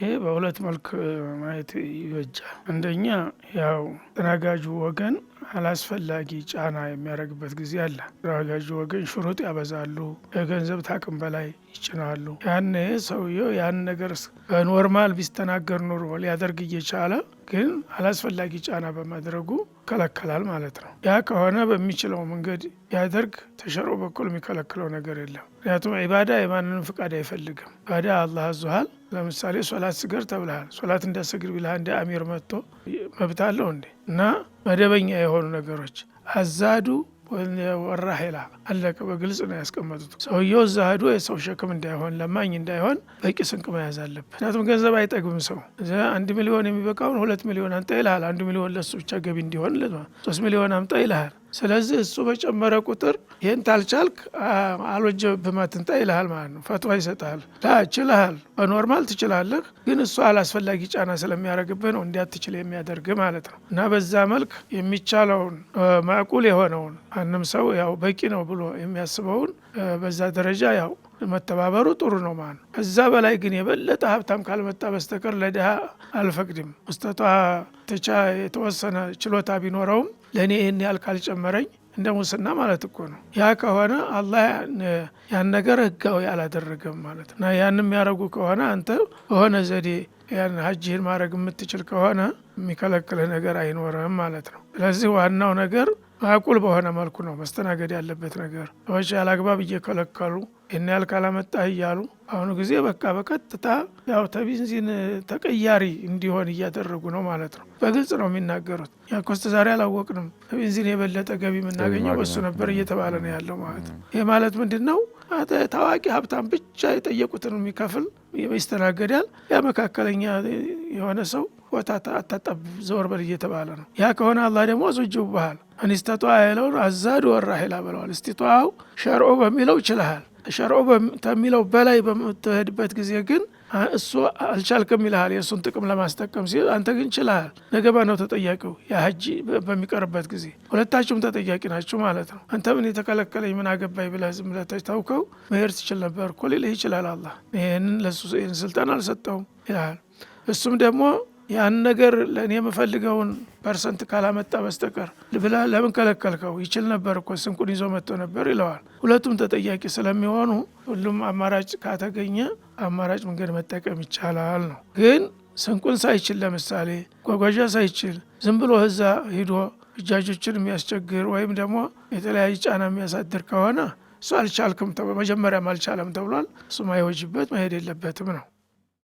ይሄ በሁለት መልክ ማየት ይበጃል። አንደኛ ያው ተናጋጁ ወገን አላስፈላጊ ጫና የሚያደርግበት ጊዜ አለ። ተናጋጁ ወገን ሽሩጥ ያበዛሉ፣ የገንዘብ ታቅም በላይ ይጭናሉ። ያኔ ሰውየው ያን ነገር በኖርማል ቢስተናገር ኑሮ ሊያደርግ እየቻለ ግን አላስፈላጊ ጫና በማድረጉ ይከለከላል ማለት ነው። ያ ከሆነ በሚችለው መንገድ ያደርግ፣ ተሸርዖ በኩል የሚከለክለው ነገር የለም። ምክንያቱም ዒባዳ የማንንም ፍቃድ አይፈልግም። ዒባዳ አላህ አዙሃል። ለምሳሌ ሶላት ስገር ተብልሃል። ሶላት እንዳሰግድ ቢልህ እንደ አሚር መጥቶ መብት አለው እንዴ? እና መደበኛ የሆኑ ነገሮች አዛዱ ወራሄላ አለቀ። በግልጽ ነው ያስቀመጡት። ሰውየው እዛ ሄዶ የሰው ሸክም እንዳይሆን፣ ለማኝ እንዳይሆን በቂ ስንቅ መያዝ አለበት። ምክንያቱም ገንዘብ አይጠግብም ሰው። 1 ሚሊዮን የሚበቃውን 2 ሚሊዮን አምጣ ይልሃል። 1 ሚሊዮን ለሱ ብቻ ገቢ እንዲሆን 3 ሚሊዮን አምጣ ይልሃል። ስለዚህ እሱ በጨመረ ቁጥር ይህን ታልቻልክ አልወጀብህም አትንጣ ይልሃል ማለት ነው። ፈትዋ ይሰጣል። ችልሃል፣ በኖርማል ትችላለህ፣ ግን እሱ አላስፈላጊ ጫና ስለሚያደርግብህ ነው እንዲያትችል የሚያደርግ ማለት ነው። እና በዛ መልክ የሚቻለውን ማዕቁል የሆነውን ማንም ሰው ያው በቂ ነው ብሎ የሚያስበውን በዛ ደረጃ ያው መተባበሩ ጥሩ ነው ማለት ነው። ከዛ በላይ ግን የበለጠ ሀብታም ካልመጣ በስተቀር ለድሃ አልፈቅድም። ውስጠቷ ተቻ የተወሰነ ችሎታ ቢኖረውም ለእኔ ይህን ያህል ካልጨመረኝ እንደ ሙስና ማለት እኮ ነው። ያ ከሆነ አላህ ያን ነገር ህጋዊ አላደረገም ማለት ነው። እና ያን የሚያደርጉ ከሆነ አንተ በሆነ ዘዴ ያን ሀጅህን ማድረግ የምትችል ከሆነ የሚከለክልህ ነገር አይኖርም ማለት ነው። ስለዚህ ዋናው ነገር ማዕቁል በሆነ መልኩ ነው መስተናገድ ያለበት ነገር። ሰዎች ያላግባብ እየከለከሉ ይህን ያህል ካላመጣህ እያሉ አሁኑ ጊዜ በቃ በቀጥታ ያው ተቤንዚን ተቀያሪ እንዲሆን እያደረጉ ነው ማለት ነው። በግልጽ ነው የሚናገሩት። ያኮስተ ዛሬ አላወቅንም፣ ተቤንዚን የበለጠ ገቢ የምናገኘው በሱ ነበር እየተባለ ነው ያለው ማለት ነው። ይህ ማለት ምንድን ነው? ታዋቂ ሀብታም ብቻ የጠየቁትን የሚከፍል ይስተናገዳል። ያ መካከለኛ የሆነ ሰው ቦታ አታጠብ ዘወር በል እየተባለ ነው። ያ ከሆነ አላህ ደግሞ አስወጅቡሃል። አንስተጧ ያለውን አዛድ ወራሂላ ብለዋል። እስቲጧው ሸርዖ በሚለው ችልሃል። ሸርዖ ከሚለው በላይ በምትሄድበት ጊዜ ግን እሱ አልቻልክም ይልሃል። የእሱን ጥቅም ለማስጠቀም ሲል አንተ ግን ችልሃል። ነገባ ነው ተጠያቂው። የሀጂ በሚቀርበት ጊዜ ሁለታችሁም ተጠያቂ ናችሁ ማለት ነው። አንተ ምን የተከለከለኝ ምን አገባኝ ብለህ ዝም ብለህ ታውከው መሄድ ትችል ነበር እኮ ሊልህ ይችላል። አላህ ይህንን ለሱ ይህን ስልጣን አልሰጠውም ይልሃል። እሱም ደግሞ ያን ነገር ለእኔ የምፈልገውን ፐርሰንት ካላመጣ በስተቀር ብላ ለምን ከለከልከው? ይችል ነበር እኮ ስንቁን ይዞ መጥቶ ነበር ይለዋል። ሁለቱም ተጠያቂ ስለሚሆኑ ሁሉም አማራጭ ካተገኘ አማራጭ መንገድ መጠቀም ይቻላል ነው። ግን ስንቁን ሳይችል ለምሳሌ ጓጓዣ ሳይችል ዝም ብሎ እዛ ሂዶ እጃጆችን የሚያስቸግር ወይም ደግሞ የተለያየ ጫና የሚያሳድር ከሆነ እሱ አልቻልክም፣ መጀመሪያም አልቻለም ተብሏል። እሱ ማይወጅበት መሄድ የለበትም ነው።